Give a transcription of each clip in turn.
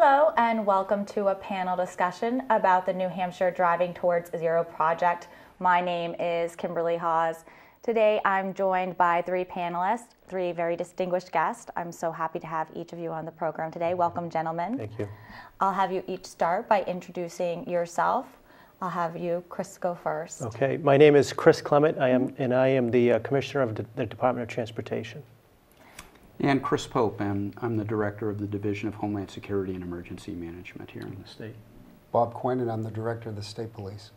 Hello and welcome to a panel discussion about the New Hampshire Driving Towards Zero project. My name is Kimberley Haas. Today I'm joined by three panelists, three very distinguished guests. I'm so happy to have each of you on the program today. Welcome, gentlemen. Thank you. I'll have you each start by introducing yourself. I'll have you, Chris, go first. Okay, my name is Chris Clement. I am the Commissioner of the Department of Transportation. And Chris Pope, and I'm the Director of the Division of Homeland Security and Emergency Management here in the state. Bob Quinn, and I'm the Director of the State Police.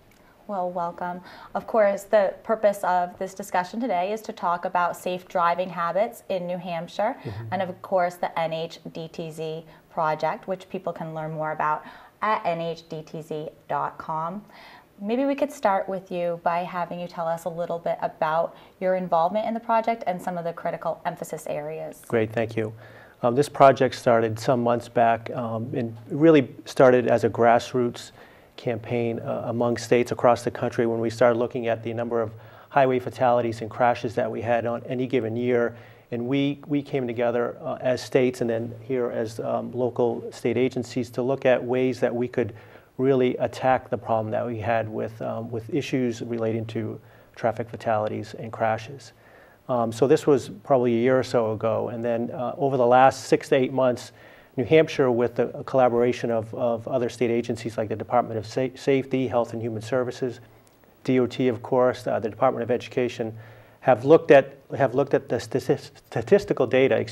Well, welcome. Of course, the purpose of this discussion today is to talk about safe driving habits in New Hampshire, and of course the NHDTZ project, which people can learn more about at nhdtz.com. Maybe we could start with you by having you tell us a little bit about your involvement in the project and some of the critical emphasis areas. Great, thank you. This project started some months back and really started as a grassroots campaign among states across the country when we started looking at the number of highway fatalities and crashes that we had on any given year. And we came together as states and then here as local state agencies to look at ways that we could really attack the problem that we had with issues relating to traffic fatalities and crashes. So this was probably a year or so ago, and then over the last 6 to 8 months, New Hampshire, with the collaboration of other state agencies like the Department of Safety, Health and Human Services, DOT, of course, the Department of Education, have looked at the statistical data,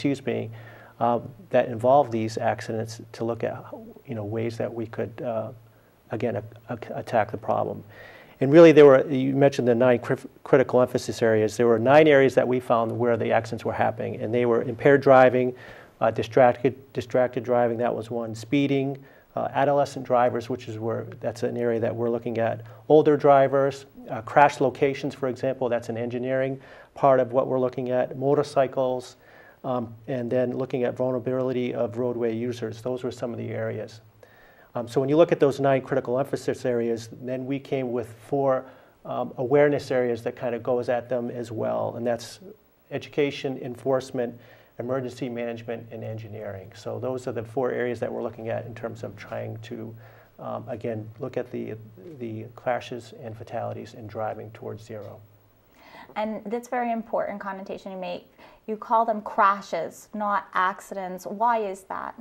that involve these accidents to look at ways that we could again attack the problem. And really, you mentioned the 9 critical emphasis areas. There were 9 areas that we found where the accidents were happening, and they were impaired driving, distracted driving, that was one, speeding, adolescent drivers, that's an area that we're looking at, older drivers, crash locations, for example, that's an engineering part of what we're looking at, motorcycles, and then looking at vulnerability of roadway users. Those were some of the areas. So when you look at those 9 critical emphasis areas, then we came with 4 awareness areas that kind of goes at them as well, and that's education, enforcement, emergency management, and engineering. So those are the 4 areas that we're looking at in terms of trying to, again, look at the crashes and fatalities in driving towards zero. And that's very important connotation you make. You call them crashes, not accidents. Why is that?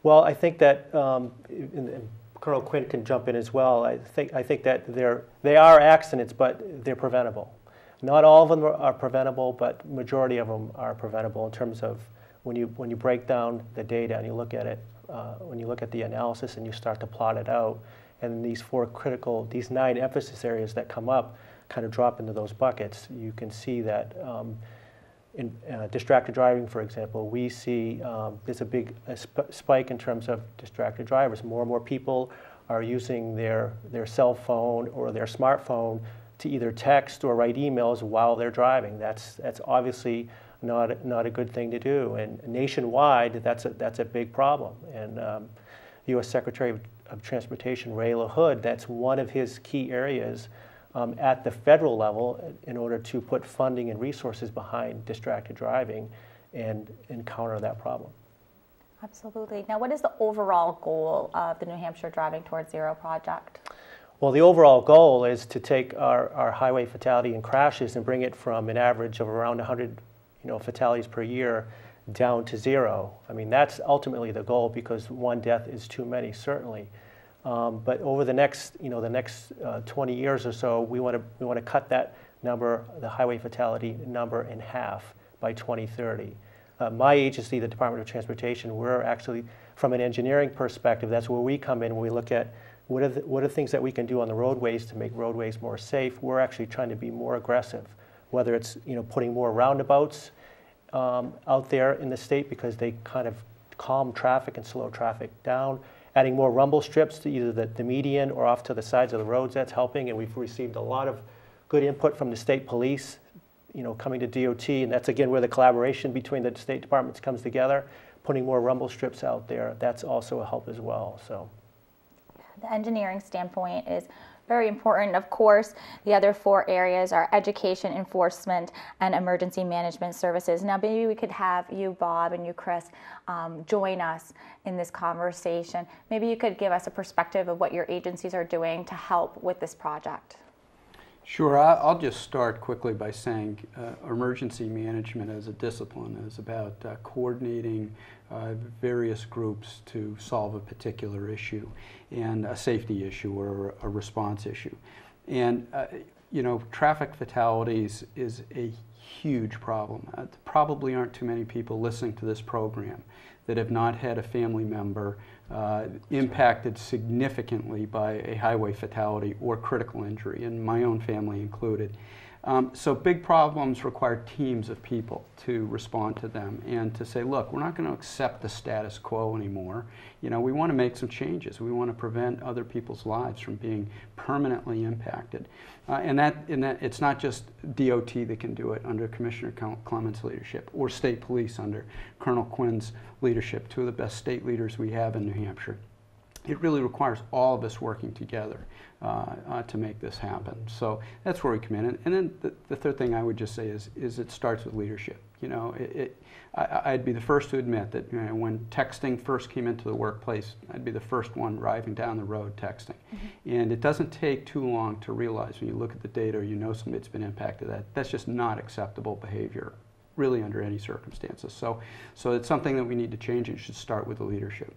Well, I think that and Colonel Quinn can jump in as well. I think that they are accidents, but they're preventable. Not all of them are preventable, but majority of them are preventable in terms of when you break down the data and you look at it, when you look at the analysis and you start to plot it out, and these 9 emphasis areas that come up kind of drop into those buckets. You can see that in distracted driving, for example, we see there's a big spike in terms of distracted drivers. More and more people are using their cell phone or their smartphone to either text or write emails while they're driving. That's obviously not a good thing to do. And nationwide, that's a big problem. And U.S. Secretary of Transportation Ray LaHood, that's one of his key areas at the federal level in order to put funding and resources behind distracted driving and counter that problem. Absolutely. Now, what is the overall goal of the New Hampshire Driving Towards Zero project? Well, the overall goal is to take our highway fatality and crashes and bring it from an average of around 100 fatalities per year down to 0. I mean, that's ultimately the goal because one death is too many, certainly. But over the next 20 years or so, we want to cut that number, the highway fatality number, in half by 2030. My agency, the Department of Transportation, we're actually, from an engineering perspective, that's where we come in when we look at what are the things that we can do on the roadways to make roadways more safe. We're actually trying to be more aggressive, whether it's putting more roundabouts out there in the state because they kind of calm traffic and slow traffic down. Adding more rumble strips to either the median or off to the sides of the roads, that's helping, and we've received a lot of good input from the state police, coming to DOT, and that's again where the collaboration between the state departments comes together. Putting more rumble strips out there, that's also a help as well. So, the engineering standpoint is very important. Of course, the other 4 areas are education, enforcement, and emergency management services. Now, maybe we could have you, Bob, and you, Chris, join us in this conversation. Maybe you could give us a perspective of what your agencies are doing to help with this project. Sure. I'll just start quickly by saying emergency management as a discipline is about coordinating various groups to solve a particular issue, and a safety issue or a response issue. And you know, traffic fatalities is a huge problem. Probably aren't too many people listening to this program that have not had a family member impacted significantly by a highway fatality or critical injury, and my own family included. So big problems require teams of people to respond to them and to say, look, we're not going to accept the status quo anymore. You know, we want to make some changes. We want to prevent other people's lives from being permanently impacted. And it's not just DOT that can do it under Commissioner Clement's leadership, or state police under Colonel Quinn's leadership, 2 of the best state leaders we have in New Hampshire. It really requires all of us working together to make this happen. So that's where we come in. And then the third thing I would just say is it starts with leadership. You know, I'd be the first to admit that, you know, when texting first came into the workplace, I'd be the first one driving down the road texting. Mm-hmm. And it doesn't take too long to realize, when you look at the data or you know somebody's been impacted, that's just not acceptable behavior, really, under any circumstances. So it's something that we need to change. It should start with the leadership.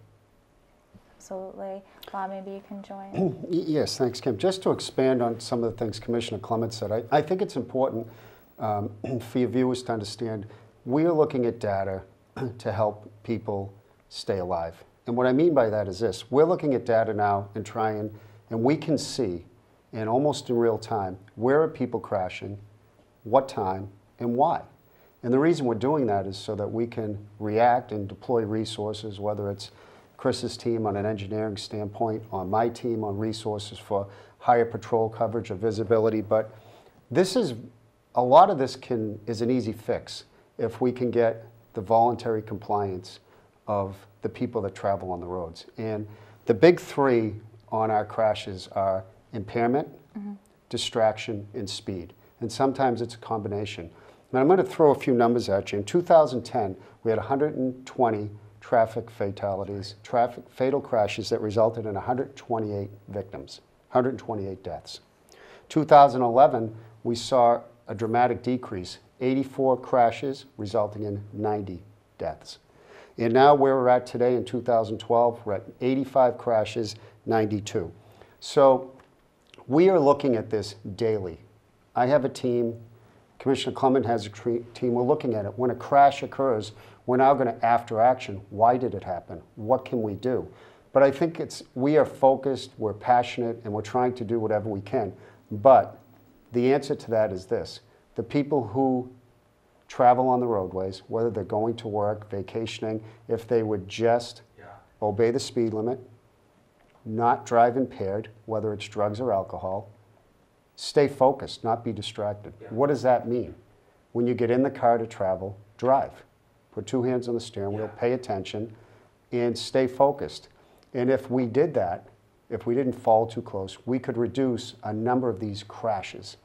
Absolutely. Bob, maybe you can join. Yes, thanks, Kim. Just to expand on some of the things Commissioner Clement said, I think it's important for your viewers to understand we are looking at data to help people stay alive. And what I mean by that is this. We're looking at data now and we can see, and almost in real time, where are people crashing, what time, and why. And the reason we're doing that is so that we can react and deploy resources, whether it's Chris's team on an engineering standpoint, on my team on resources for higher patrol coverage or visibility. But a lot of this is an easy fix if we can get the voluntary compliance of the people that travel on the roads. And the big 3 on our crashes are impairment, mm-hmm. distraction, and speed. And sometimes it's a combination. And I'm going to throw a few numbers at you. In 2010, we had 120 traffic fatalities, fatal crashes that resulted in 128 victims, 128 deaths. 2011, we saw a dramatic decrease, 84 crashes resulting in 90 deaths. And now where we're at today in 2012, we're at 85 crashes, 92. So we are looking at this daily. I have a team, Commissioner Clement has a team, we're looking at it. When a crash occurs, we're now going to after action. Why did it happen? What can we do? But I think we are focused, we're passionate, and we're trying to do whatever we can. But the answer to that is this. The people who travel on the roadways, whether they're going to work, vacationing, if they would just obey the speed limit, not drive impaired, whether it's drugs or alcohol, stay focused, not be distracted. Yeah. What does that mean? When you get in the car to travel, drive. Put 2 hands on the steering wheel, pay attention, and stay focused. And if we did that, if we didn't fall too close, we could reduce a number of these crashes.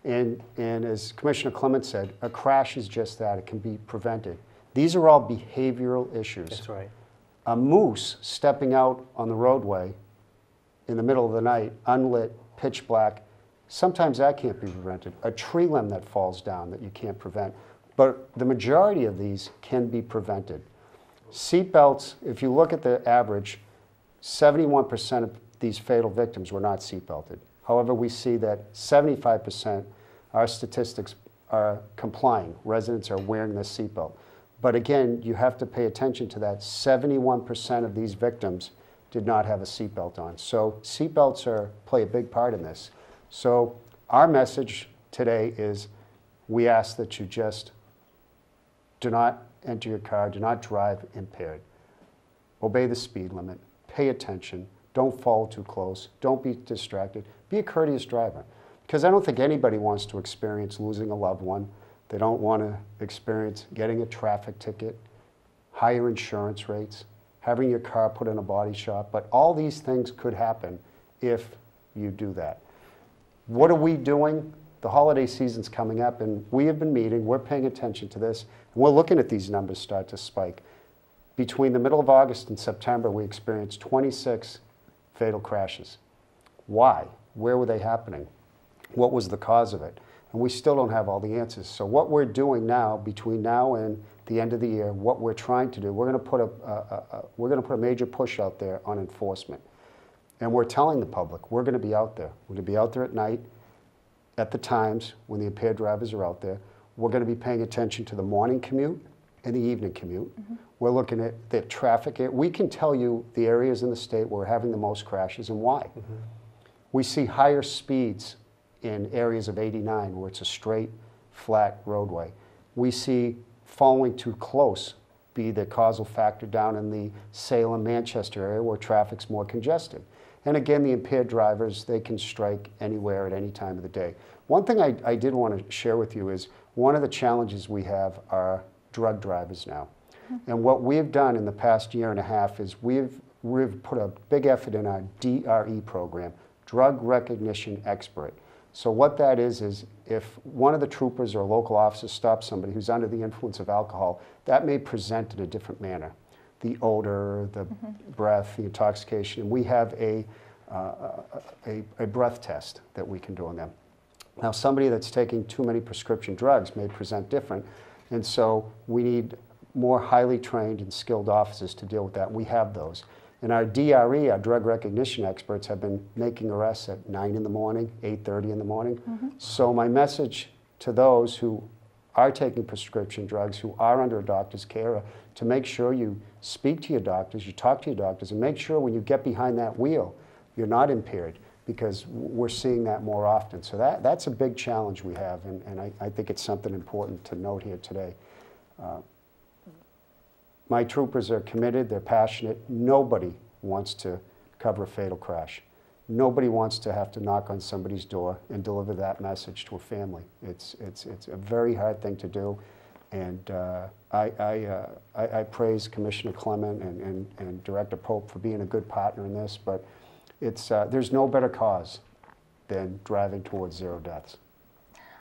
And as Commissioner Clement said, a crash is just that. It can be prevented. These are all behavioral issues. That's right. A moose stepping out on the roadway in the middle of the night, unlit, pitch black, sometimes that can't be prevented. A tree limb that falls down that you can't prevent. But the majority of these can be prevented. Seatbelts, if you look at the average, 71% of these fatal victims were not seatbelted. However, we see that 75%, our statistics are complying. Residents are wearing their seatbelt. But again, you have to pay attention to that. 71% of these victims did not have a seatbelt on. So seatbelts play a big part in this. So our message today is we ask that you just do not enter your car, do not drive impaired. Obey the speed limit, pay attention, don't fall too close, don't be distracted, be a courteous driver. Because I don't think anybody wants to experience losing a loved one. They don't want to experience getting a traffic ticket, higher insurance rates, having your car put in a body shop. But all these things could happen if you do that. What are we doing? The holiday season's coming up, and we have been meeting, we're paying attention to this, and we're looking at these numbers start to spike. Between the middle of August and September, we experienced 26 fatal crashes. Why? Where were they happening? What was the cause of it? And we still don't have all the answers. So what we're doing now, between now and the end of the year, what we're trying to do, we're going to put a major push out there on enforcement. And we're telling the public, we're going to be out there. We're going to be out there at night, at the times when the impaired drivers are out there. We're going to be paying attention to the morning commute and the evening commute. Mm-hmm. We're looking at the traffic. We can tell you the areas in the state where we're having the most crashes and why. Mm-hmm. We see higher speeds in areas of 89 where it's a straight, flat roadway. We see following too close be the causal factor down in the Salem, Manchester area where traffic's more congested. And again, the impaired drivers, they can strike anywhere at any time of the day. One thing I did want to share with you is one of the challenges we have are drug drivers now. Mm-hmm. And what we've done in the past year and a half is we've put a big effort in our DRE program, Drug Recognition Expert. So what that is if one of the troopers or a local officer stops somebody who's under the influence of alcohol, that may present in a different manner. The odor, the breath, the intoxication. And we have a breath test that we can do on them. Now, somebody that's taking too many prescription drugs may present different, and so we need more highly trained and skilled officers to deal with that. We have those. And our DRE, our drug recognition experts, have been making arrests at 9 in the morning, 8:30 in the morning. Mm-hmm. So my message to those who are taking prescription drugs, who are under a doctor's care, to make sure you speak to your doctors, you talk to your doctors, and make sure when you get behind that wheel, you're not impaired, because we're seeing that more often. So that's a big challenge we have, and I think it's something important to note here today. My troopers are committed, they're passionate. Nobody wants to cover a fatal crash. Nobody wants to have to knock on somebody's door and deliver that message to a family. It's a very hard thing to do, and I praise Commissioner Clement and Director Pope for being a good partner in this, but there's no better cause than driving towards zero deaths.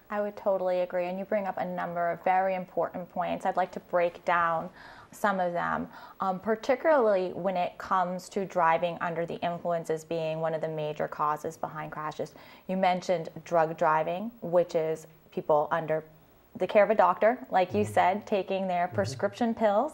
I would totally agree, and you bring up a number of very important points. I'd like to break down some of them, particularly when it comes to driving under the influences being one of the major causes behind crashes. You mentioned drug driving, which is people under the care of a doctor, like you said, taking their prescription pills,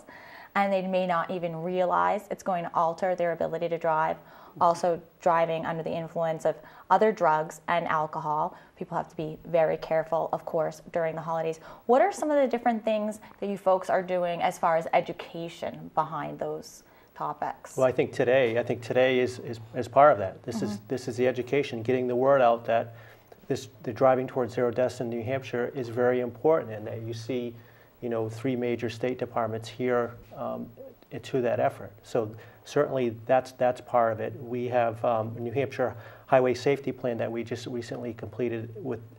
and they may not even realize it's going to alter their ability to drive. Also driving under the influence of other drugs and alcohol. People have to be very careful, of course, during the holidays. What are some of the different things that you folks are doing as far as education behind those topics? Well, I think today is part of that. This is the education, getting the word out that the driving towards zero deaths in New Hampshire is very important, and that you see, 3 major state departments here to that effort. So certainly that's part of it. We have a New Hampshire Highway Safety Plan that we just recently completed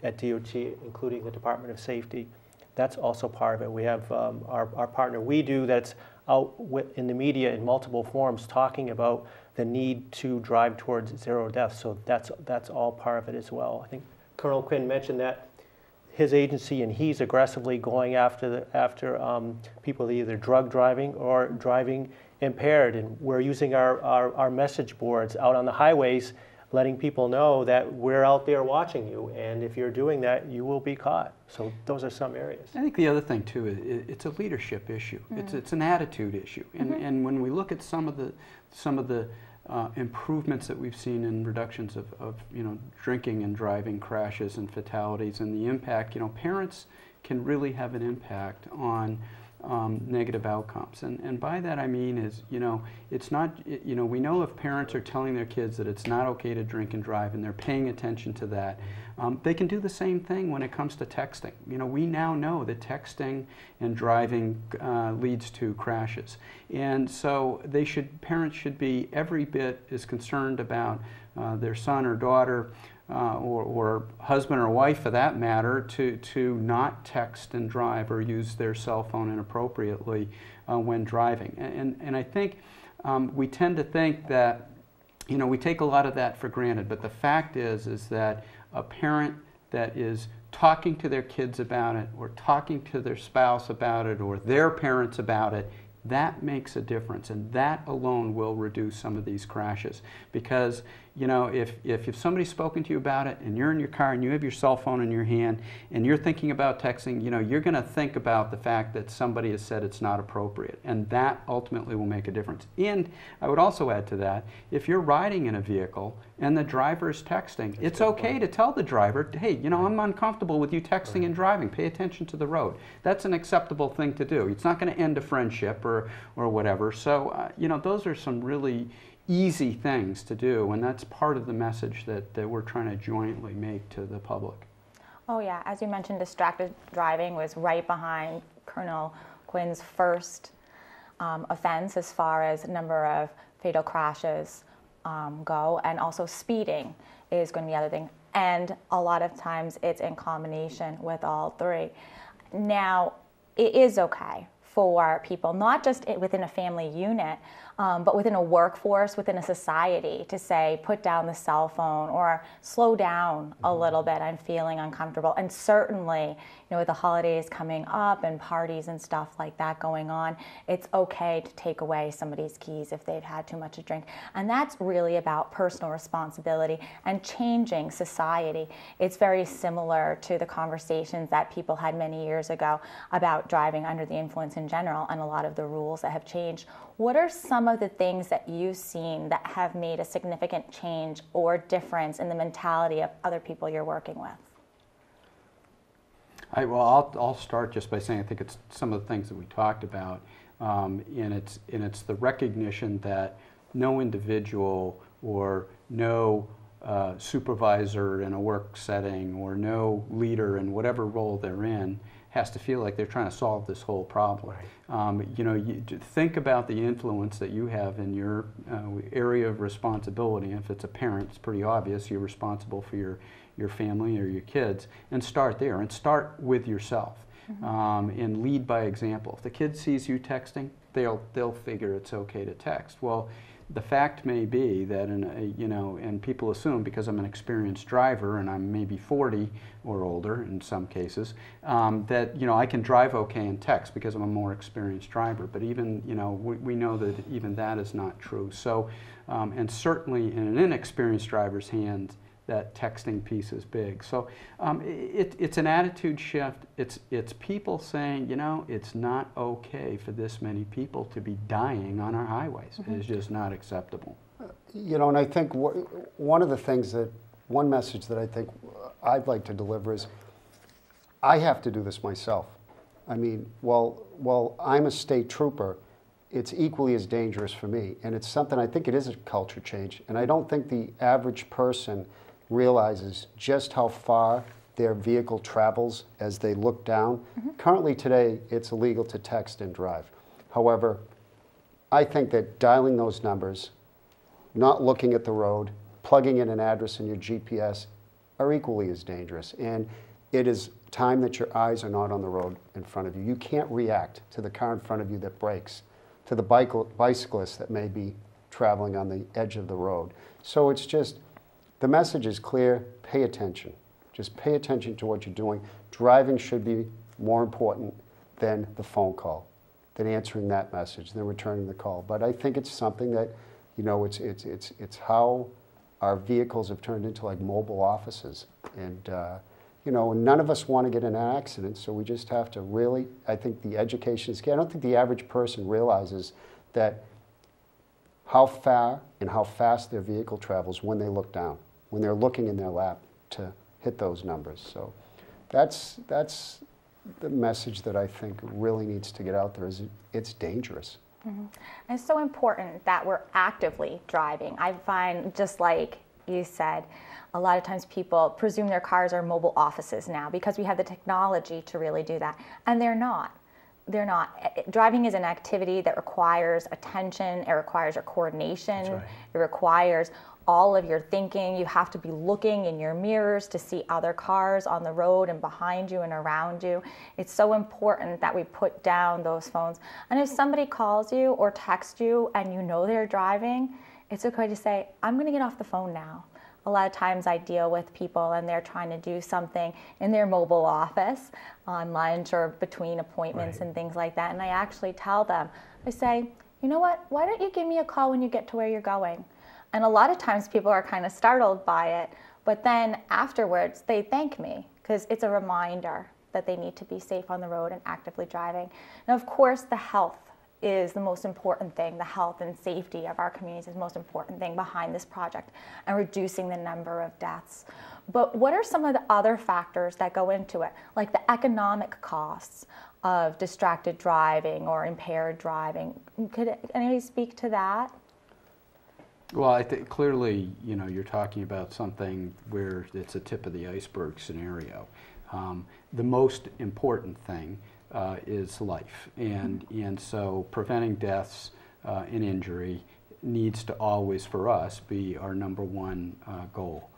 at DOT, including the Department of Safety. That's also part of it. We have our partner WeDo that's out in the media in multiple forums talking about the need to drive towards zero deaths. So that's all part of it as well. I think Colonel Quinn mentioned that his agency and he's aggressively going after people either drug driving or driving impaired, and we're using our message boards out on the highways, letting people know that we're out there watching you, and if you're doing that, you will be caught. So those are some areas. I think the other thing too is it's a leadership issue. Mm-hmm. It's an attitude issue, and when we look at some of the improvements that we've seen in reductions of drinking and driving crashes and fatalities, and the impact, parents can really have an impact on negative outcomes, and by that I mean is it's not we know if parents are telling their kids that it's not okay to drink and drive, and they're paying attention to that, they can do the same thing when it comes to texting. We now know that texting and driving leads to crashes, and so parents should be every bit as concerned about their son or daughter or husband or wife for that matter to not text and drive or use their cell phone inappropriately when driving. And I think we tend to think that you know, we take a lot of that for granted, but the fact is that a parent that is talking to their kids about it, or talking to their spouse about it, or their parents about it, that makes a difference, and that alone will reduce some of these crashes. Because, you know, if somebody's spoken to you about it, and you're in your car and you have your cell phone in your hand and you're thinking about texting, you know, you're going to think about the fact that somebody has said it's not appropriate, and that ultimately will make a difference. And I would also add to that, if you're riding in a vehicle and the driver is texting, it's okay to tell the driver, hey, you know, I'm uncomfortable with you texting and driving. Pay attention to the road. That's an acceptable thing to do. It's not going to end a friendship or whatever. So, you know, those are some really easy things to do, and that's part of the message that we're trying to jointly make to the public. Oh yeah, as you mentioned, distracted driving was right behind Colonel Quinn's first offense as far as number of fatal crashes go, and also speeding is going to be the other thing. And a lot of times it's in combination with all three. Now, it is okay for people, not just within a family unit, but within a workforce, within a society, to say, put down the cell phone or slow down a little bit, I'm feeling uncomfortable. And certainly, you know, with the holidays coming up and parties and stuff like that going on, it's okay to take away somebody's keys if they've had too much to drink. And that's really about personal responsibility and changing society. It's very similar to the conversations that people had many years ago about driving under the influence in general, and a lot of the rules that have changed. What are some of the things that you've seen that have made a significant change or difference in the mentality of other people you're working with? Well, I'll start just by saying I think it's some of the things that we talked about, and it's the recognition that no individual or no supervisor in a work setting or no leader in whatever role they're in has to feel like they're trying to solve this whole problem. Right. You know, you think about the influence that you have in your area of responsibility. If it's a parent, it's pretty obvious you're responsible for your family or your kids, and start there, and start with yourself. Mm-hmm. And lead by example. If the kid sees you texting, they'll figure it's okay to text. Well, the fact may be that, you know, and people assume because I'm an experienced driver and I'm maybe 40 or older in some cases, that, you know, I can drive okay and text because I'm a more experienced driver. But even, you know, we know that even that is not true. So, and certainly in an inexperienced driver's hands, that texting piece is big. So it's an attitude shift. It's people saying, you know, it's not okay for this many people to be dying on our highways. Mm-hmm. It is just not acceptable. You know, and I think one of the things one message that I think I'd like to deliver is, I have to do this myself. I mean, while I'm a state trooper, it's equally as dangerous for me. And it's something, I think it is a culture change. And I don't think the average person realizes just how far their vehicle travels as they look down. Mm-hmm. Currently today, it's illegal to text and drive. However, I think that dialing those numbers, not looking at the road, plugging in an address in your GPS are equally as dangerous. And it is time that your eyes are not on the road in front of you. You can't react to the car in front of you that brakes, to the bicyclist that may be traveling on the edge of the road. So it's just, the message is clear, pay attention. Just pay attention to what you're doing. Driving should be more important than the phone call, than answering that message, than returning the call. But I think it's something that, you know, it's how our vehicles have turned into like mobile offices. And, you know, none of us want to get in an accident, so we just have to really, I think the education is key. I don't think the average person realizes that how far and how fast their vehicle travels when they look down, when they're looking in their lap to hit those numbers. So that's the message that I think really needs to get out there, is it's dangerous. Mm-hmm. And it's so important that we're actively driving. I find, just like you said, a lot of times people presume their cars are mobile offices now because we have the technology to really do that, and they're not. They're not. Driving is an activity that requires attention, it requires your coordination, right. It requires all of your thinking. You have to be looking in your mirrors to see other cars on the road and behind you and around you. It's so important that we put down those phones. And if somebody calls you or texts you and you know they're driving, it's okay to say, I'm going to get off the phone now. A lot of times I deal with people and they're trying to do something in their mobile office on lunch or between appointments and things like that. And I actually tell them, I say, you know what, why don't you give me a call when you get to where you're going? And a lot of times people are kind of startled by it, but then afterwards they thank me because it's a reminder that they need to be safe on the road and actively driving. Now, of course, the health is the most important thing. The health and safety of our communities is the most important thing behind this project and reducing the number of deaths. But what are some of the other factors that go into it, like the economic costs of distracted driving or impaired driving? Could anybody speak to that? Well, I think clearly, you know, you're talking about something where it's a tip of the iceberg scenario. The most important thing is life, and so preventing deaths and injury needs to always, for us, be our #1 goal.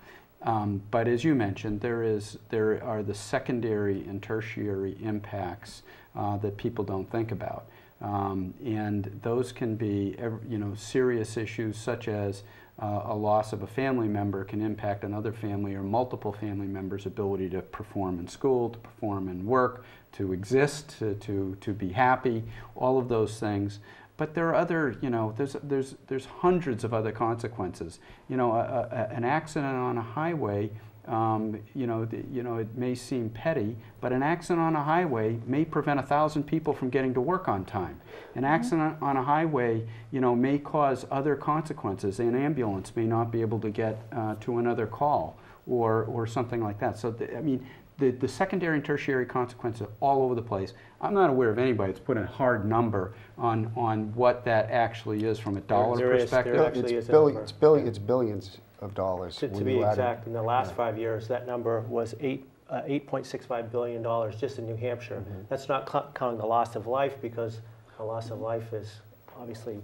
But as you mentioned, there are the secondary and tertiary impacts that people don't think about, and those can be, you know, serious issues such as a loss of a family member can impact another family or multiple family members' ability to perform in school, to perform in work, to exist, to be happy, all of those things. But there are other, you know, there's hundreds of other consequences. You know, an accident on a highway, you know, it may seem petty, but an accident on a highway may prevent 1,000 people from getting to work on time. An accident on a highway, you know, may cause other consequences. An ambulance may not be able to get to another call or something like that. So, I mean, the secondary and tertiary consequences are all over the place. I'm not aware of anybody that's put a hard number on what that actually is from a dollar perspective. It's billions of dollars. To be exact, in the last 5 years, that number was $8.65 billion just in New Hampshire. That's not counting the loss of life, because the loss of life is obviously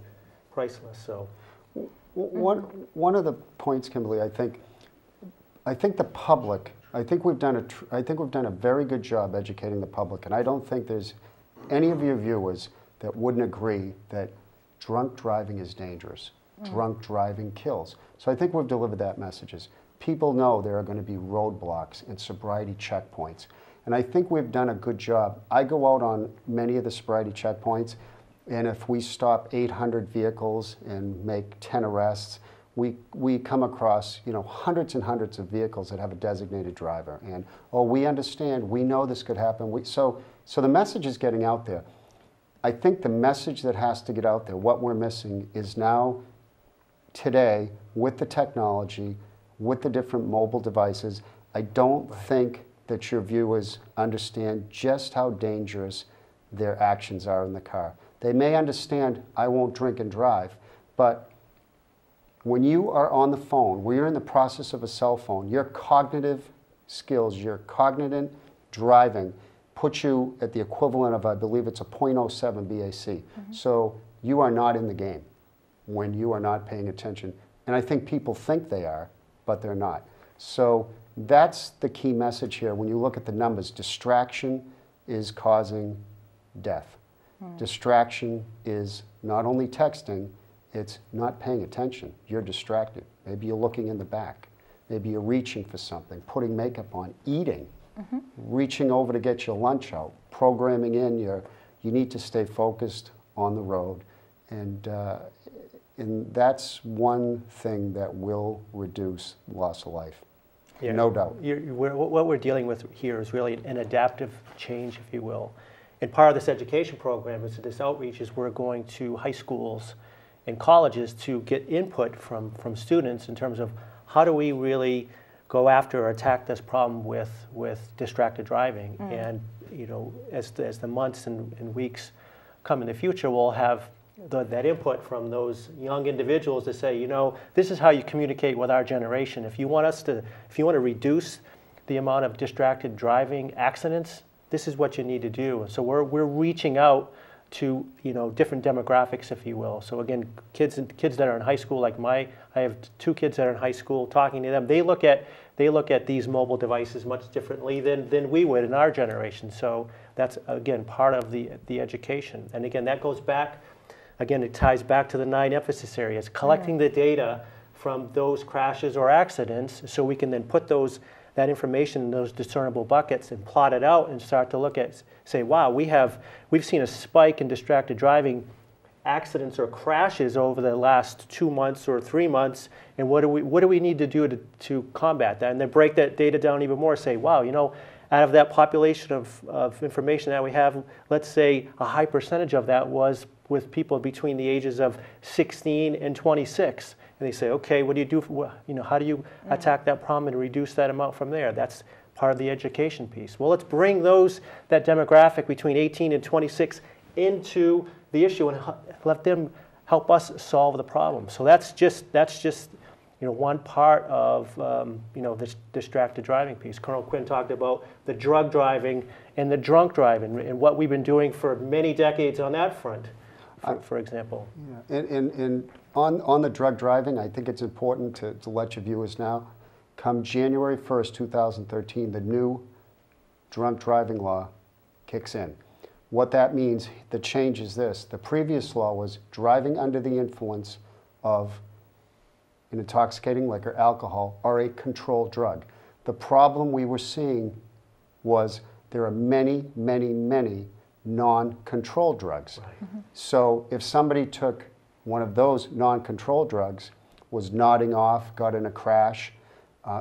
priceless. So, one of the points, Kimberley, I think the public. I think we've done a very good job educating the public, and I don't think there's any of your viewers that wouldn't agree that drunk driving is dangerous. Drunk driving kills. So I think we've delivered that messages. People know there are going to be roadblocks and sobriety checkpoints, and I think we've done a good job. I go out on many of the sobriety checkpoints, and if we stop 800 vehicles and make 10 arrests, we come across, you know, hundreds and hundreds of vehicles that have a designated driver, and we understand, we know this could happen. So the message is getting out there. I think the message that has to get out there, what we're missing, is now, today, with the technology, with the different mobile devices, I don't think that your viewers understand just how dangerous their actions are in the car. They may understand, I won't drink and drive, but when you are on the phone, when you're in the process of a cell phone, your cognitive skills, your cognitive driving puts you at the equivalent of, I believe it's a 0.07 BAC. So you are not in the game when you are not paying attention. And I think people think they are, but they're not. So that's the key message here. When you look at the numbers, distraction is causing death. Distraction is not only texting, it's not paying attention. You're distracted. Maybe you're looking in the back. Maybe you're reaching for something, putting makeup on, eating, reaching over to get your lunch out, programming in you need to stay focused on the road. And that's one thing that will reduce loss of life. Yeah, no doubt. What we're dealing with here is really an adaptive change, if you will. And part of this education program, this outreach, is we're going to high schools and colleges to get input from students in terms of how do we really go after or attack this problem with distracted driving. And, you know, as the months and weeks come in the future, we'll have that input from those young individuals to say, you know, this is how you communicate with our generation. If you want to reduce the amount of distracted driving accidents, this is what you need to do. So we're reaching out to, you know, different demographics, if you will. So again, kids that are in high school, like I have 2 kids that are in high school. Talking to them, they look at these mobile devices much differently than we would in our generation. So that's, again, part of the education. And again, that goes back again, it ties back to the 9 emphasis areas, collecting the data from those crashes or accidents so we can then put that information in those discernible buckets and plot it out and start to look at, say, wow, we've seen a spike in distracted driving accidents or crashes over the last 2 months or 3 months, and what do we need to do to combat that? And then break that data down even more, say, wow, out of that population of information that we have, let's say a high percentage of that was with people between the ages of 16 and 26. And they say, okay, what do you do? How do you attack that problem and reduce that amount from there? That's part of the education piece. Well, let's bring that demographic between 18 and 26 into the issue and let them help us solve the problem. So that's just one part of this distracted driving piece. Colonel Quinn talked about the drug driving and the drunk driving and what we've been doing for many decades on that front, for example. Yeah. And on the drug driving, I think it's important to let your viewers know, come January 1st, 2013, the new drunk driving law kicks in. What that means, the change is this. The previous law was driving under the influence of an intoxicating liquor, alcohol, or a controlled drug. The problem we were seeing was there are many, many, many non-controlled drugs. Right. Mm-hmm. So if somebody took one of those non-controlled drugs, was nodding off, got in a crash,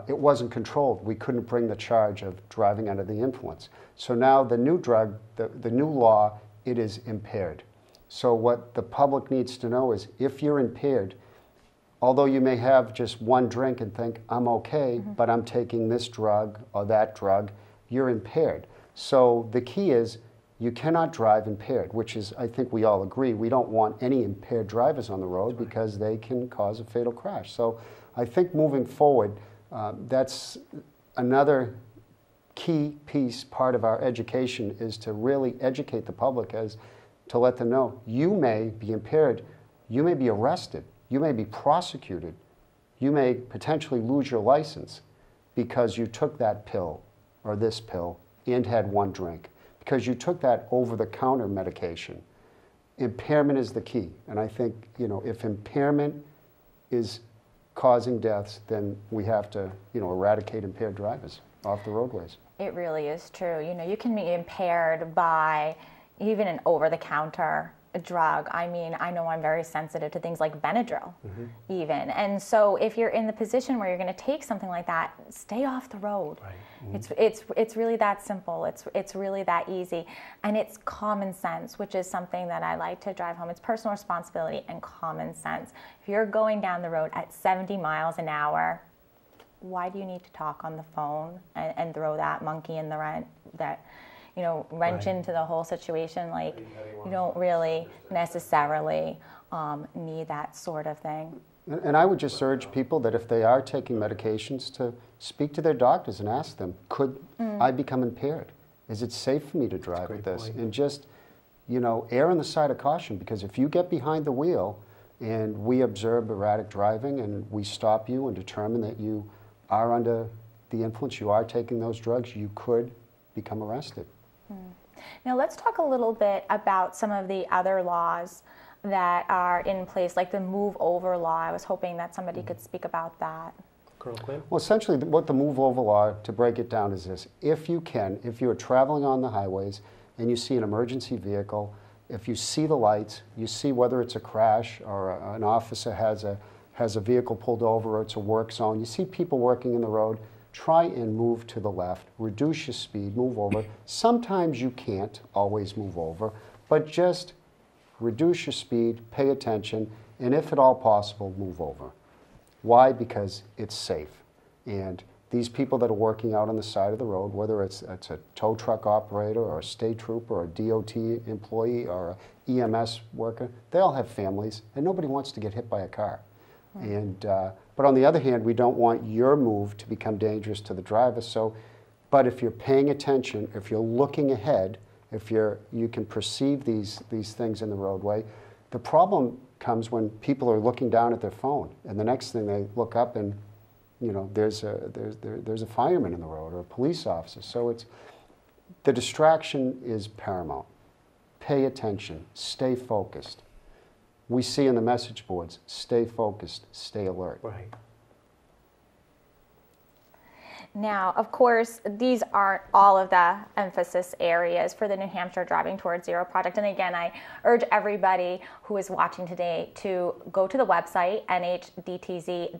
it wasn't controlled. We couldn't bring the charge of driving under the influence. So now the new drug, the new law, it is impaired. So what the public needs to know is if you're impaired, although you may have just one drink and think, I'm okay, but I'm taking this drug or that drug, you're impaired. So the key is you cannot drive impaired, which is, I think we all agree, we don't want any impaired drivers on the road because they can cause a fatal crash. So I think moving forward, that's another key piece, part of our education, is to really educate the public as to let them know you may be impaired, you may be arrested, you may be prosecuted, you may potentially lose your license because you took that pill or this pill and had one drink, because you took that over-the-counter medication. Impairment is the key, and I think if impairment is causing deaths, then we have to eradicate impaired drivers off the roadways. It really is true. You can be impaired by even an over-the-counter drug. I mean, I know I'm very sensitive to things like Benadryl, even. And so if you're in the position where you're going to take something like that, stay off the road. Right. It's really that simple. It's really that easy. And it's common sense, which is something that I like to drive home. It's personal responsibility and common sense. If you're going down the road at 70 miles an hour, why do you need to talk on the phone and throw that monkey in the wrench into the whole situation? Like, you don't really necessarily need that sort of thing. And I would just urge people that if they are taking medications to speak to their doctors and ask them, could I become impaired? Is it safe for me to drive with this? Point. And just, err on the side of caution, because if you get behind the wheel and we observe erratic driving and we stop you and determine that you are under the influence, you are taking those drugs, you could become arrested. Now let's talk a little bit about some of the other laws that are in place, like the move over law. I was hoping that somebody could speak about that. Colonel Quinn? Well, essentially what the move over law, to break it down, is this. If you're traveling on the highways and you see an emergency vehicle, if you see the lights, you see whether it's a crash or an officer has a vehicle pulled over or it's a work zone, you see people working in the road, try and move to the left, reduce your speed, move over. Sometimes you can't always move over, but just reduce your speed, pay attention, and if at all possible, move over. Why? Because it's safe. And these people that are working out on the side of the road, whether it's a tow truck operator or a state trooper or a DOT employee or an EMS worker, they all have families, and nobody wants to get hit by a car. And, but on the other hand, we don't want your move to become dangerous to the driver. But if you're paying attention, if you're looking ahead, if you can perceive these things in the roadway, the problem comes when people are looking down at their phone, and the next thing they look up and there's a fireman in the road or a police officer. So the distraction is paramount. Pay attention, stay focused. we see in the message boards, stay focused, stay alert. Right. Now, of course, these aren't all of the emphasis areas for the New Hampshire Driving Towards Zero project. And again, I urge everybody who is watching today to go to the website, nhdtz.com,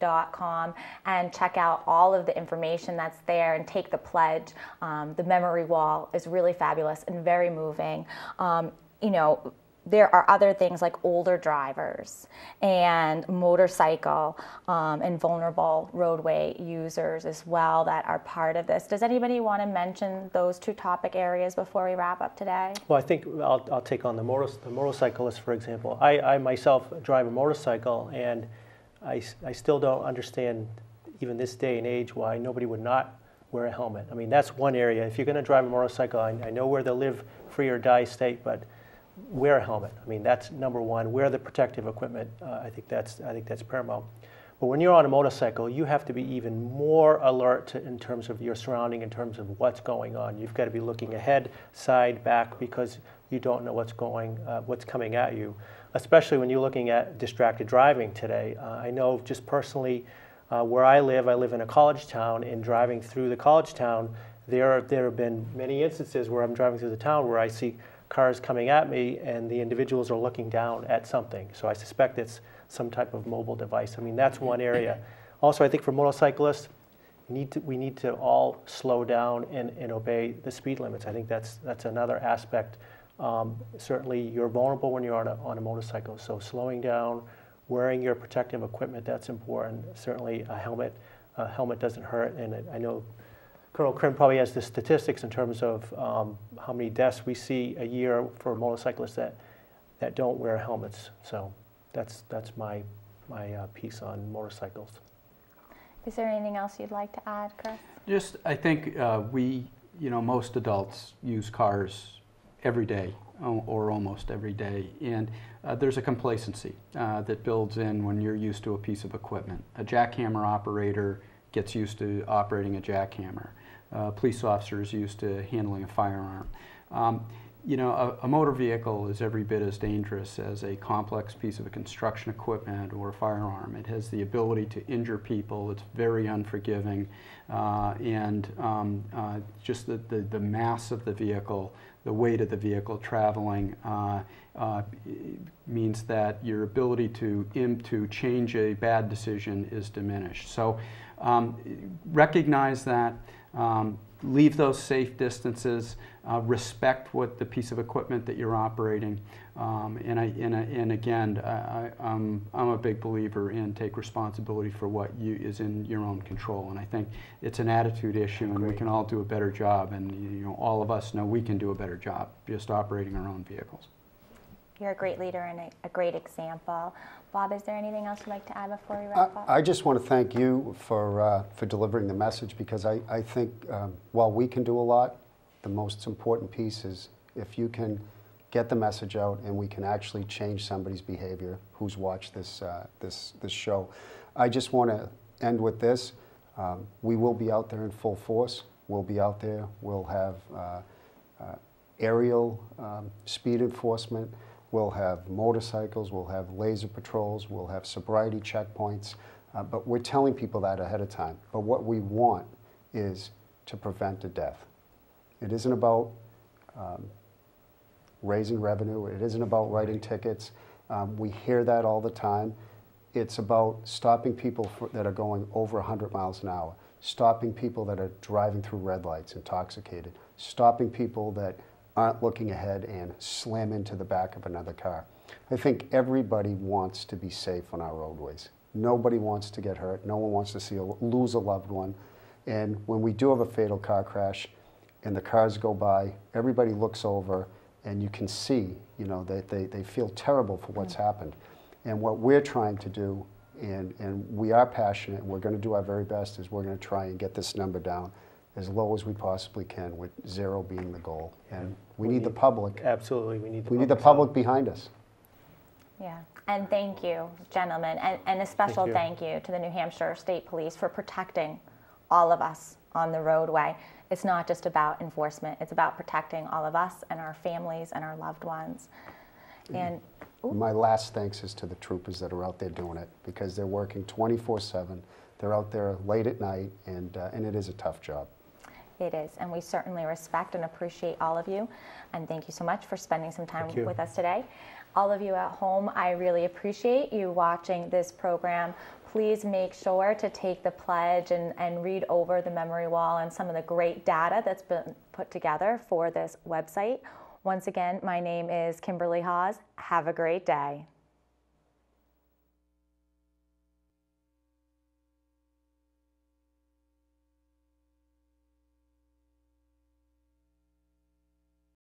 and check out all of the information that's there and take the pledge. The memory wall is really fabulous and very moving. You know, there are other things like older drivers and motorcycle and vulnerable roadway users as well that are part of this. Does anybody want to mention those two topic areas before we wrap up today? Well, I think I'll take on the motorcyclist, for example. I myself drive a motorcycle, and I still don't understand, even this day and age, why nobody would not wear a helmet. I mean, that's one area. If you're going to drive a motorcycle, I know we're the live free or die state, but wear a helmet. I mean, that's number one. Wear the protective equipment. I think that's paramount. But when you're on a motorcycle, you have to be even more alert in terms of your surrounding, in terms of what's going on. You've got to be looking ahead, side, back, because you don't know what's coming at you. Especially when you're looking at distracted driving today. I know just personally, where I live in a college town, and driving through the college town, there have been many instances where I'm driving through the town where I see cars coming at me, and the individuals are looking down at something. So I suspect it's some type of mobile device. I mean, that's one area. Also, I think for motorcyclists, we need to all slow down and obey the speed limits. I think that's another aspect. Certainly, you're vulnerable when you're on a motorcycle. So slowing down, wearing your protective equipment, that's important. Certainly, a helmet doesn't hurt. And I know Colonel Quinn probably has the statistics in terms of how many deaths we see a year for motorcyclists that don't wear helmets. So that's my piece on motorcycles. Is there anything else you'd like to add, Chris? Just, I think most adults use cars every day or almost every day, and there's a complacency that builds in when you're used to a piece of equipment. A jackhammer operator gets used to operating a jackhammer. Police officers used to handling a firearm. A motor vehicle is every bit as dangerous as a complex piece of construction equipment or a firearm. It has the ability to injure people. It's very unforgiving, and just the mass of the vehicle, the weight of the vehicle traveling, means that your ability to change a bad decision is diminished. So recognize that. Leave those safe distances, respect what the piece of equipment that you're operating, and again, I'm a big believer in take responsibility for what is in your own control, and I think it's an attitude issue, and we can all do a better job, and all of us know we can do a better job just operating our own vehicles. You're a great leader and a great example. Bob, is there anything else you'd like to add before we wrap up? I just want to thank you for delivering the message, because I think while we can do a lot, the most important piece is if you can get the message out and we can actually change somebody's behavior who's watched this show. I just want to end with this. We will be out there in full force. We'll be out there. We'll have aerial speed enforcement. We'll have motorcycles, we'll have laser patrols, we'll have sobriety checkpoints, but we're telling people that ahead of time. But what we want is to prevent a death. It isn't about raising revenue, it isn't about writing tickets. We hear that all the time. It's about stopping people that are going over 100 miles an hour, stopping people that are driving through red lights intoxicated, stopping people that aren't looking ahead and slam into the back of another car. I think everybody wants to be safe on our roadways. Nobody wants to get hurt. No one wants to lose a loved one. And when we do have a fatal car crash and the cars go by, everybody looks over and you can see, that they feel terrible for what's happened. And what we're trying to do, and we are passionate, and we're going to do our very best, is we're going to try and get this number down as low as we possibly can, with 0 being the goal. And we need the public. Absolutely, we need the public behind us. Yeah, and thank you, gentlemen, and a special thank you to the New Hampshire State Police for protecting all of us on the roadway. It's not just about enforcement, it's about protecting all of us and our families and our loved ones. And my last thanks is to the troopers that are out there doing it, because they're working 24/7. They're out there late at night, and it is a tough job. it is, and we certainly respect and appreciate all of you. And thank you so much for spending some time with us today. All of you at home, I really appreciate you watching this program. Please make sure to take the pledge and read over the memory wall and some of the great data that's been put together for this website. Once again, my name is Kimberley Haas. Have a great day.